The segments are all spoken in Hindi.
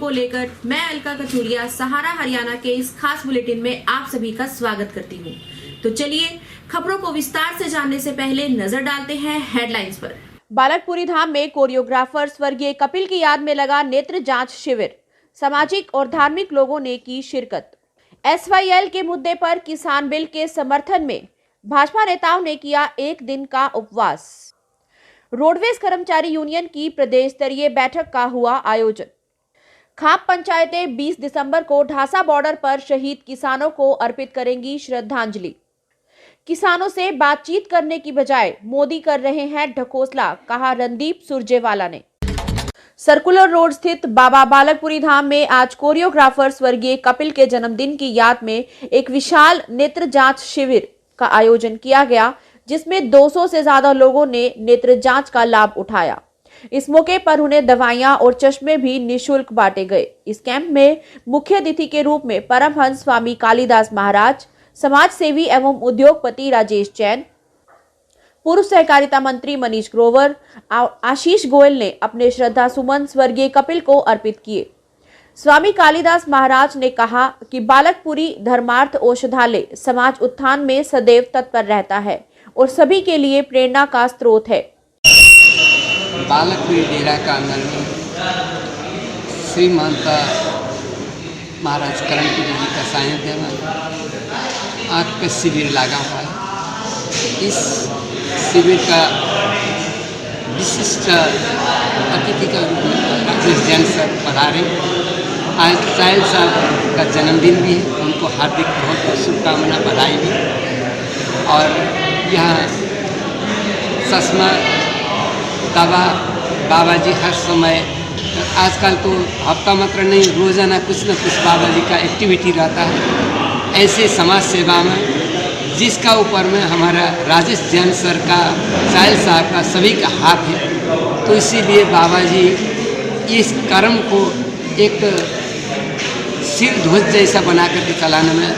को लेकर मैं अलका कचूरिया सहारा हरियाणा के इस खास बुलेटिन में आप सभी का स्वागत करती हूं। तो चलिए खबरों को विस्तार से जानने से पहले नजर डालते हैं हेडलाइंस पर। बालकपुरी धाम में कोरियोग्राफर स्वर्गीय कपिल की याद में लगा नेत्र जांच शिविर, सामाजिक और धार्मिक लोगों ने की शिरकत। SYL के मुद्दे पर किसान बिल के समर्थन में भाजपा नेताओं ने किया एक दिन का उपवास। रोडवेज कर्मचारी यूनियन की प्रदेश स्तरीय बैठक का हुआ आयोजन। खाप पंचायतें 20 दिसंबर को ढासा बॉर्डर पर शहीद किसानों को अर्पित करेंगी श्रद्धांजलि। किसानों से बातचीत करने की बजाय मोदी कर रहे हैं ढकोसला, कहा रणदीप सुरजेवाला ने। सर्कुलर रोड स्थित बाबा बालकपुरी धाम में आज कोरियोग्राफर स्वर्गीय कपिल के जन्मदिन की याद में एक विशाल नेत्र जांच शिविर का आयोजन किया गया, जिसमें 200 से ज्यादा लोगों ने नेत्र जांच का लाभ उठाया। इस मौके पर उन्हें दवाइयां और चश्मे भी निःशुल्क बांटे गए। इस कैंप में मुख्य अतिथि के रूप में परमहंस स्वामी कालीदास महाराज, समाज सेवी एवं उद्योगपति राजेश जैन, पूर्व सहकारिता मंत्री मनीष ग्रोवर, आशीष गोयल ने अपने श्रद्धा सुमन स्वर्गीय कपिल को अर्पित किए। स्वामी कालीदास महाराज ने कहा कि बालकपुरी धर्मार्थ औषधालय समाज उत्थान में सदैव तत्पर रहता है और सभी के लिए प्रेरणा का स्रोत है। बालकपुरी डेरा का अंदर में श्री महंत महाराज करणपुरी जी का सानिध्य में आँख का शिविर लगा हुआ है। इस शिविर का विशिष्ट अतिथि का रूप में राजेश जैन सर पधारे। आज साहिल साहब का जन्मदिन भी है, उनको हार्दिक बहुत बहुत शुभकामना, बधाई भी। और यहाँ ससमा दवा बाबा जी हर समय, आजकल तो हफ्ता मात्र नहीं, रोज़ाना कुछ न कुछ बाबा जी का एक्टिविटी रहता है। ऐसे समाज सेवा में जिसका ऊपर में हमारा राजेश जैन सर का, साहिल साहब का, सभी का हाथ है, तो इसीलिए बाबा जी इस कर्म को एक सिर ध्वज जैसा बना करके चलाने में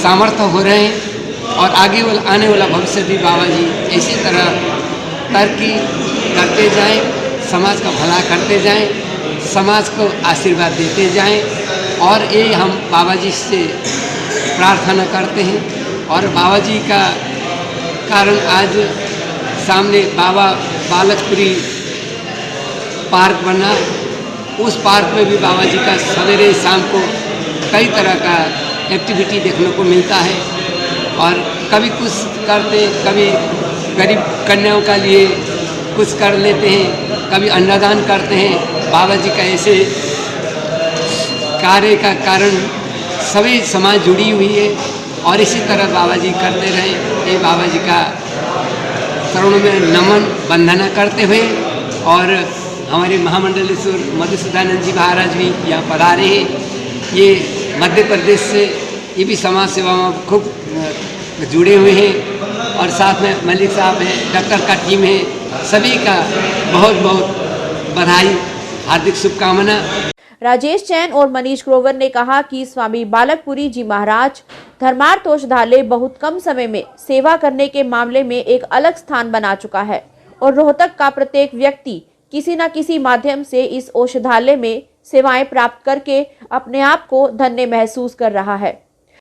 सामर्थ्य हो रहे हैं। और आगे आने वाला भविष्य भी बाबा जी इसी तरह तरक्की करते जाएं, समाज का भला करते जाएं, समाज को आशीर्वाद देते जाएं। और ये हम बाबा जी से प्रार्थना करते हैं। और बाबा जी का कारण आज सामने बाबा बालकपुरी पार्क बना, उस पार्क में भी बाबा जी का सवेरे शाम को कई तरह का एक्टिविटी देखने को मिलता है। और कभी कुछ करते, कभी गरीब कन्याओं का लिए कुछ कर लेते हैं, कभी अन्नदान करते हैं। बाबा जी का ऐसे कार्य का कारण सभी समाज जुड़ी हुई है और इसी तरह बाबा जी करते रहे। ये बाबा जी का चरणों में नमन वंदना करते हुए, और हमारे महामंडलेश्वर मधुसूदनानंद जी महाराज भी यहाँ पधारे हैं। ये मध्य प्रदेश से, ये भी समाज सेवा में खूब जुड़े हुए हैं। और साथ में मलिक साहब हैं, डॉक्टर का टीम है, सभी का बहुत बहुत बधाई, हार्दिक शुभकामना। राजेश जैन और मनीष ग्रोवर ने कहा कि स्वामी बालकपुरी जी महाराज धर्मार्थ औषधालय बहुत कम समय में सेवा करने के मामले में एक अलग स्थान बना चुका है और रोहतक का प्रत्येक व्यक्ति किसी न किसी माध्यम से इस औषधालय में सेवाएं प्राप्त करके अपने आप को धन्य महसूस कर रहा है।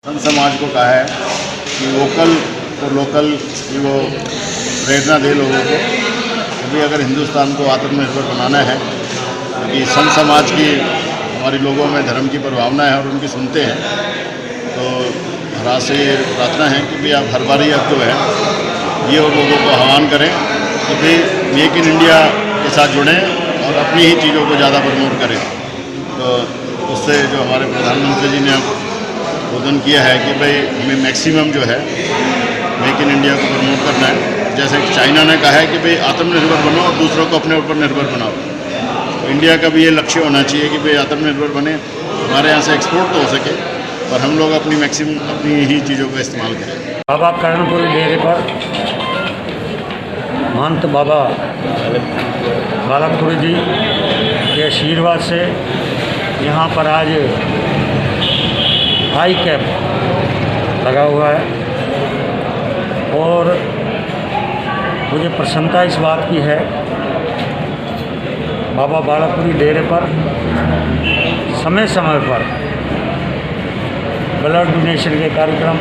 संत समाज को कहा है कि वोकल और लोकल की वो प्रेरणा दे लोगों को। अभी अगर हिंदुस्तान को आत्मनिर्भर बनाना है, क्योंकि संत समाज की हमारे लोगों में धर्म की प्रभावना है और उनकी सुनते हैं, तो महाराज से ये प्रार्थना है कि भाई आप हर बारी अब जो है ये और लोगों को आह्वान करें कि भाई मेक इन इंडिया के साथ जुड़ें और अपनी ही चीज़ों को ज़्यादा प्रमोट करें। तो उससे जो हमारे प्रधानमंत्री जी ने उद्बोधन किया है कि भाई हमें मैक्सिमम जो है मेक इन इंडिया को प्रमोट करना है। जैसे चाइना ने कहा है कि भाई आत्मनिर्भर बनो और दूसरों को अपने ऊपर निर्भर बनाओ, तो इंडिया का भी ये लक्ष्य होना चाहिए कि भाई आत्मनिर्भर बने, हमारे यहाँ से एक्सपोर्ट तो हो सके और हम लोग अपनी मैक्सिमम अपनी ही चीज़ों का इस्तेमाल करें। बाबा करणपुरी डेरे पर महंत बाबा बालकपुरी जी के आशीर्वाद से यहाँ पर आज आई कैंप लगा हुआ है। और मुझे प्रसन्नता इस बात की है, बाबा बालकपुरी डेरे पर समय समय पर ब्लड डोनेशन के कार्यक्रम,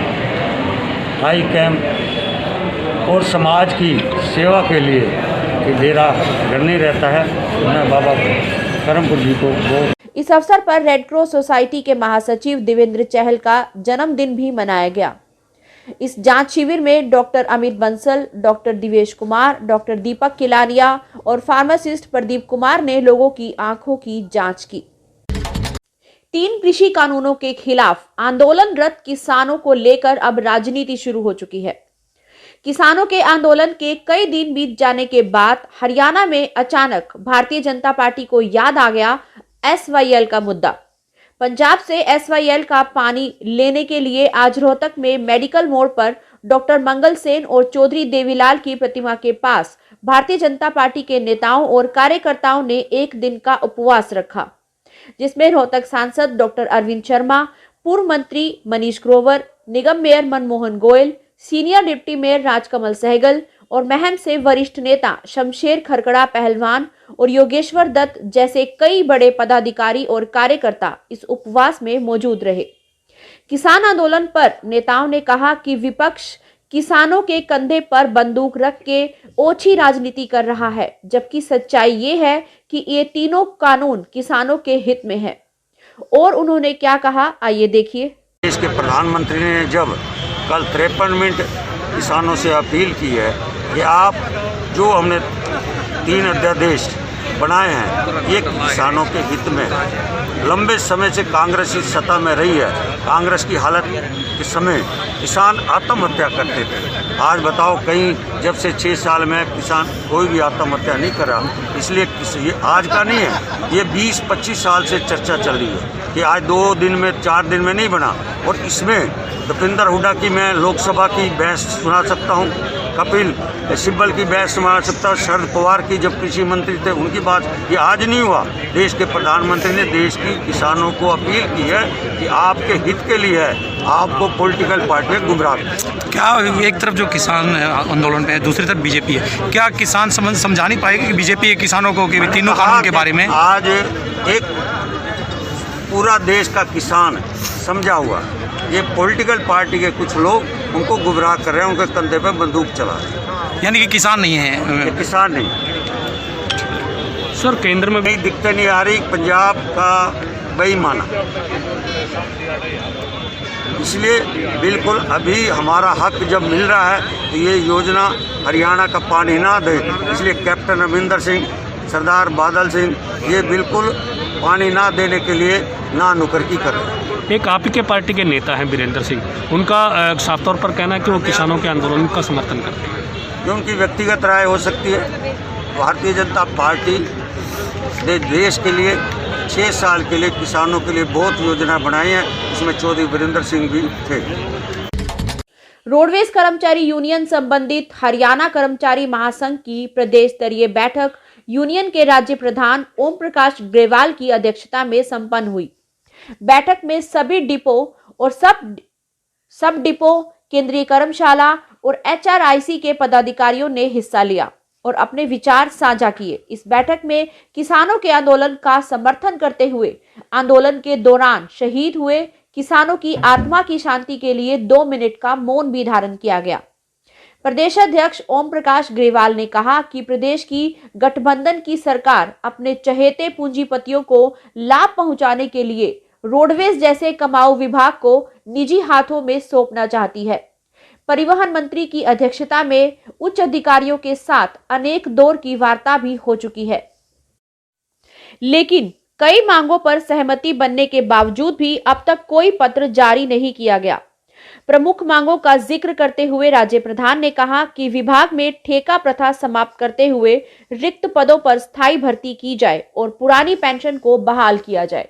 आई कैंप और समाज की सेवा के लिए डेरा गढ़नी रहता है। मैं बाबा करमपुर जी को बहुत। इस अवसर पर रेड क्रॉस सोसाइटी के महासचिव देवेंद्र चहल का जन्मदिन भी मनाया गया। इस जांच शिविर में doctor Amit Bansal, doctor Divesh Kumar, doctor Deepak Kilaria और फार्मासिस्ट प्रदीप कुमार ने लोगों की आंखों की जांच की। 3 कृषि कानूनों के खिलाफ आंदोलनरत किसानों को लेकर अब राजनीति शुरू हो चुकी है। किसानों के आंदोलन के कई दिन बीत जाने के बाद हरियाणा में अचानक भारतीय जनता पार्टी को याद आ गया SYL का मुद्दा। पंजाब से SYL का पानी लेने के लिए आज रोहतक में मेडिकल मोड़ पर डॉक्टर मंगल सेन और चौधरी देवीलाल की प्रतिमा के पास भारतीय जनता पार्टी के नेताओं और कार्यकर्ताओं ने एक दिन का उपवास रखा, जिसमें रोहतक सांसद डॉक्टर अरविंद शर्मा, पूर्व मंत्री मनीष ग्रोवर, निगम mayor Manmohan Goyal, senior deputy mayor Rajkamal Sehgal और महम से वरिष्ठ नेता शमशेर खरकड़ा पहलवान और योगेश्वर दत्त जैसे कई बड़े पदाधिकारी और कार्यकर्ता इस उपवास में मौजूद रहे। किसान आंदोलन पर नेताओं ने कहा कि विपक्ष किसानों के कंधे पर बंदूक रख के ओछी राजनीति कर रहा है, जबकि सच्चाई ये है कि ये तीनों कानून किसानों के हित में है। और उन्होंने क्या कहा, आइए देखिए। देश के प्रधानमंत्री ने जब कल 53 मिनट किसानों से अपील की है कि आप जो हमने 3 अध्यादेश बनाए हैं ये किसानों के हित में है। लंबे समय से कांग्रेस इस सत्ता में रही है। कांग्रेस की हालत के समय किसान आत्महत्या करते थे। आज बताओ कहीं जब से 6 साल में किसान कोई भी आत्महत्या नहीं कर रहा। इसलिए ये आज का नहीं है, ये 20-25 साल से चर्चा चल रही है कि आज 2 दिन में 4 दिन में नहीं बना। और इसमें दीपेंद्र हुड्डा की मैं लोकसभा की बहस सुना सकता हूँ, कपिल सिब्बल की बहस सुना सकता हूँ, शरद पवार की जब कृषि मंत्री थे उनकी बात। ये आज नहीं हुआ। देश के प्रधानमंत्री ने देश की किसानों को अपील की है कि आपके हित के लिए है, आपको पॉलिटिकल पार्टी में गुमराह। क्या एक तरफ जो किसान आंदोलन पे है, दूसरी तरफ बीजेपी है, क्या किसान समझा नहीं पाएगी कि बीजेपी किसानों को कि तीनों कानून के बारे में? आज एक पूरा देश का किसान समझा हुआ, ये पॉलिटिकल पार्टी के कुछ लोग उनको गुमराह कर रहे हैं, उनके कंधे पर बंदूक चला रहे हैं। यानी कि किसान नहीं है, ये किसान नहीं। सर केंद्र में नहीं दिक्कत नहीं आ रही, पंजाब का बेईमाना। इसलिए बिल्कुल अभी हमारा हक जब मिल रहा है तो ये योजना हरियाणा का पानी ना दे, इसलिए कैप्टन अमरिंदर सिंह, सरदार बादल सिंह ये बिल्कुल पानी ना देने के लिए ना नुकरकी कर रहे हैं। एक आप ही के पार्टी के नेता हैं वीरेंद्र सिंह, उनका साफ तौर पर कहना है कि वो किसानों के आंदोलन का समर्थन करते हैं। जो उनकी व्यक्तिगत राय हो सकती है। भारतीय जनता पार्टी ने देश के लिए 6 साल के लिए किसानों के लिए बहुत योजना बनाई है, इसमें चौधरी वीरेंद्र सिंह भी थे। रोडवेज कर्मचारी यूनियन संबंधित हरियाणा कर्मचारी महासंघ की प्रदेश स्तरीय बैठक यूनियन के राज्य प्रधान ओम प्रकाश ग्रेवाल की अध्यक्षता में संपन्न हुई। बैठक में सभी डिपो और सब डिपो, केंद्रीय कर्मशाला और HRIC के पदाधिकारियों ने हिस्सा लिया और अपने विचार साझा किए। इस बैठक में किसानों के आंदोलन का समर्थन करते हुए आंदोलन के दौरान शहीद हुए किसानों की आत्मा की शांति के लिए 2 मिनट का मौन भी धारण किया गया। प्रदेश अध्यक्ष ओम प्रकाश ग्रेवाल ने कहा कि प्रदेश की गठबंधन की सरकार अपने चहेते पूंजीपतियों को लाभ पहुंचाने के लिए रोडवेज जैसे कमाऊ विभाग को निजी हाथों में सौंपना चाहती है। परिवहन मंत्री की अध्यक्षता में उच्च अधिकारियों के साथ अनेक दौर की वार्ता भी हो चुकी है, लेकिन कई मांगों पर सहमति बनने के बावजूद भी अब तक कोई पत्र जारी नहीं किया गया। प्रमुख मांगों का जिक्र करते हुए राज्य प्रधान ने कहा कि विभाग में ठेका प्रथा समाप्त करते हुए रिक्त पदों पर स्थायी भर्ती की जाए और पुरानी पेंशन को बहाल किया जाए।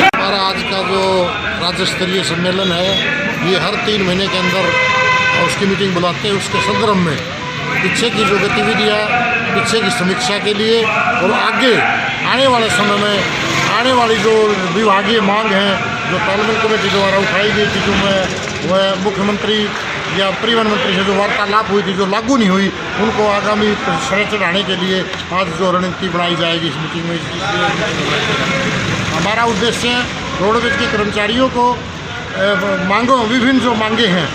हमारा आज का जो राज्य स्तरीय सम्मेलन है ये हर 3 महीने के अंदर उसकी मीटिंग बुलाते हैं। उसके संदर्भ में पीछे की जो गतिविधियाँ, पीछे की समीक्षा के लिए और आगे आने वाले समय में आने वाली जो विभागीय मांग है, जो तालमेल कमेटी द्वारा उठाई गई थी, जो वह मुख्यमंत्री या परिवहन मंत्री से जो वार्तालाप हुई थी, जो लागू नहीं हुई, उनको आगामी सर चढ़ाने के लिए आज जो रणनीति बनाई जाएगी इस मीटिंग में। हमारा उद्देश्य रोडवेज के कर्मचारियों को विभिन्न जो मांगे हैं,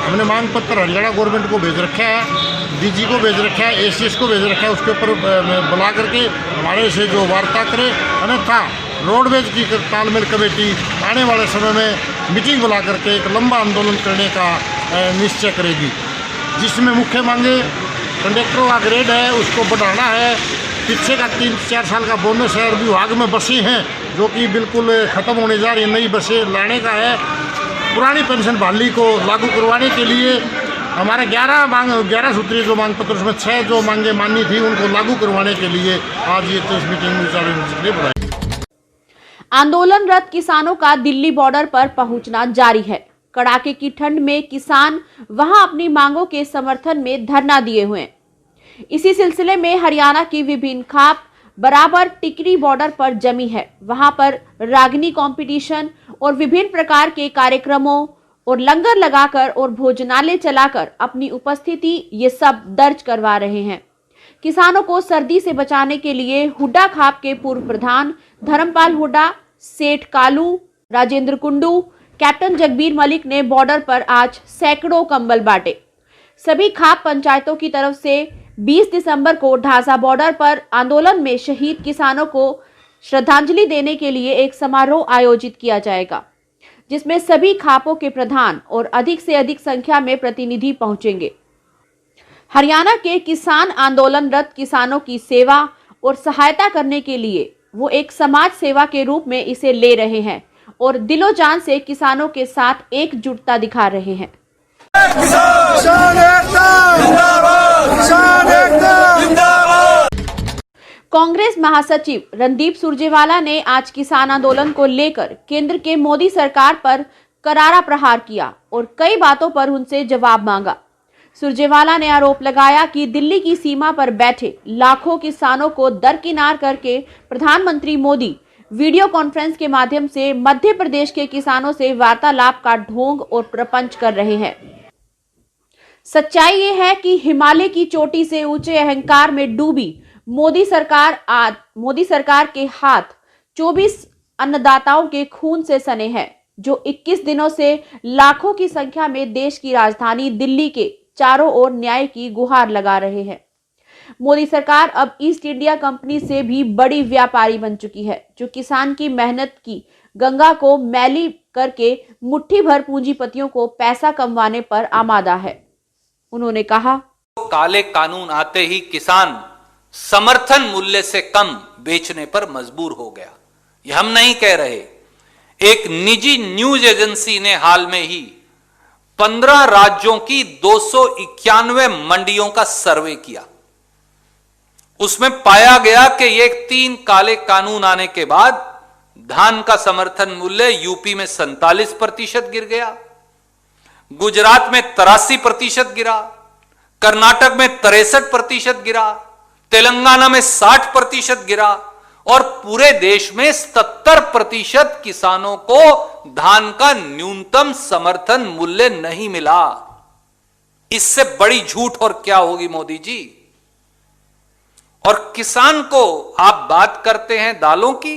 हमने मांग पत्र हरियाणा गवर्नमेंट को भेज रखा है, डीजी को भेज रखा है, एसीएस को भेज रखा है, उसके ऊपर बुला करके हमारे से जो वार्ता करे, अन्यथा रोडवेज की तालमेल कमेटी आने वाले समय में मीटिंग बुला करके एक लंबा आंदोलन करने का निश्चय करेगी, जिसमें मुख्य मांगे कंडक्टरों का ग्रेड है उसको बढ़ाना है, पीछे का 3-4 साल का बोनस है, और विभाग में बसें हैं जो कि बिल्कुल ख़त्म होने जा रही है, नई बसें लाने का है, पुरानी पेंशन बहाली को लागू करवाने के लिए हमारे 11 सूत्रीय जो मांग पत्र, उसमें 6 जो मांगे मानी थी, उनको लागू करवाने के लिए आज ये इस मीटिंग में विचार विमर्श के लिए बुलाया। आंदोलनरत किसानों का दिल्ली बॉर्डर पर पहुंचना जारी है। कड़ाके की ठंड में किसान वहां अपनी मांगों के समर्थन में धरना दिए हुए हैं। इसी सिलसिले में हरियाणा की विभिन्न खाप बराबर टिकरी बॉर्डर पर जमी है। वहां पर रागिनी कंपटीशन और विभिन्न प्रकार के कार्यक्रमों और लंगर लगाकर और भोजनालय चलाकर अपनी उपस्थिति ये सब दर्ज करवा रहे हैं। किसानों को सर्दी से बचाने के लिए हुड्डा खाप के पूर्व प्रधान धर्मपाल हुड्डा, सेठ कालू, राजेंद्र कुंडू, कैप्टन जगबीर मलिक ने बॉर्डर पर आज सैकड़ों कंबल बांटे। सभी खाप पंचायतों की तरफ से 20 दिसंबर को ढासा बॉर्डर पर आंदोलन में शहीद किसानों को श्रद्धांजलि देने के लिए एक समारोह आयोजित किया जाएगा, जिसमें सभी खापों के प्रधान और अधिक से अधिक संख्या में प्रतिनिधि पहुंचेंगे। हरियाणा के किसान आंदोलनरत किसानों की सेवा और सहायता करने के लिए वो एक समाज सेवा के रूप में इसे ले रहे हैं और दिलो जान से किसानों के साथ एकजुटता दिखा रहे हैं। कांग्रेस महासचिव रणदीप सुरजेवाला ने आज किसान आंदोलन को लेकर केंद्र के मोदी सरकार पर करारा प्रहार किया और कई बातों पर उनसे जवाब मांगा। सुरजेवाला ने आरोप लगाया कि दिल्ली की सीमा पर बैठे लाखों किसानों को दरकिनार करके प्रधानमंत्री मोदी वीडियो कॉन्फ्रेंस के माध्यम से मध्य प्रदेश के किसानों से वार्तालाप का ढोंग और प्रपंच कर रहे हैं। सच्चाई ये है कि हिमालय की चोटी से ऊंचे अहंकार में डूबी मोदी सरकार के हाथ 24 अन्नदाताओं के खून से सने हैं, जो 21 दिनों से लाखों की संख्या में देश की राजधानी दिल्ली के चारों ओर न्याय की गुहार लगा रहे हैं। मोदी सरकार अब ईस्ट इंडिया कंपनी से भी बड़ी व्यापारी बन चुकी है, जो किसान की मेहनत की गंगा को मैली करके मुट्ठी भर पूंजीपतियों को पैसा कमवाने पर आमादा है। उन्होंने कहा, काले कानून आते ही किसान समर्थन मूल्य से कम बेचने पर मजबूर हो गया। यह हम नहीं कह रहे, एक निजी न्यूज एजेंसी ने हाल में ही 15 राज्यों की 291 मंडियों का सर्वे किया। उसमें पाया गया कि ये 3 काले कानून आने के बाद धान का समर्थन मूल्य यूपी में 47% गिर गया, गुजरात में 83% गिरा, कर्नाटक में 63% गिरा, तेलंगाना में 60% गिरा और पूरे देश में 70% किसानों को धान का न्यूनतम समर्थन मूल्य नहीं मिला। इससे बड़ी झूठ और क्या होगी मोदी जी। और किसान को आप बात करते हैं दालों की,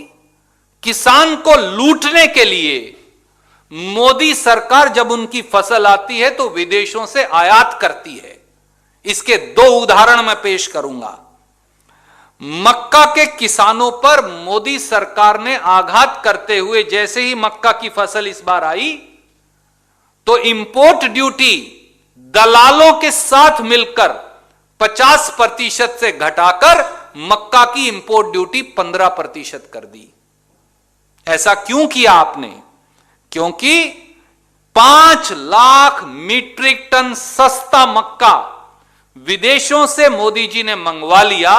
किसान को लूटने के लिए मोदी सरकार जब उनकी फसल आती है तो विदेशों से आयात करती है। इसके 2 उदाहरण मैं पेश करूंगा। मक्का के किसानों पर मोदी सरकार ने आघात करते हुए जैसे ही मक्का की फसल इस बार आई तो इंपोर्ट ड्यूटी दलालों के साथ मिलकर 50% से घटाकर मक्का की इंपोर्ट ड्यूटी 15% कर दी। ऐसा क्यों किया आपने? क्योंकि 5 लाख मीट्रिक टन सस्ता मक्का विदेशों से मोदी जी ने मंगवा लिया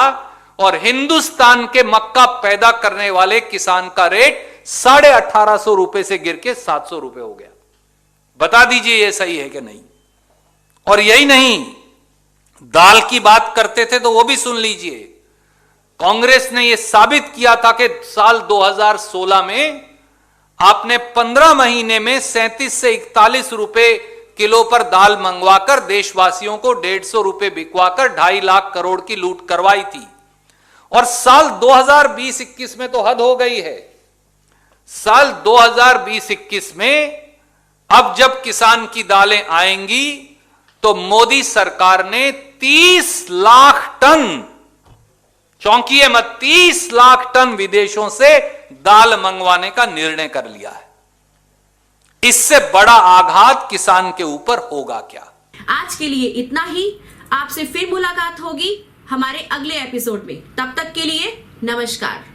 और हिंदुस्तान के मक्का पैदा करने वाले किसान का रेट 1850 रुपए से गिर के 700 रुपए हो गया। बता दीजिए ये सही है कि नहीं? और यही नहीं, दाल की बात करते थे तो वो भी सुन लीजिए। कांग्रेस ने यह साबित किया था कि साल 2016 में आपने 15 महीने में 37 से 41 रुपए किलो पर दाल मंगवाकर देशवासियों को 150 रुपए बिकवाकर 2.5 लाख करोड़ की लूट करवाई थी। और साल 2020-21 में तो हद हो गई है। साल 2020-21 में अब जब किसान की दालें आएंगी तो मोदी सरकार ने 30 लाख टन, चौंकिए मत, 30 लाख टन विदेशों से दाल मंगवाने का निर्णय कर लिया है। इससे बड़ा आघात किसान के ऊपर होगा क्या? आज के लिए इतना ही। आपसे फिर मुलाकात होगी हमारे अगले एपिसोड में। तब तक के लिए नमस्कार।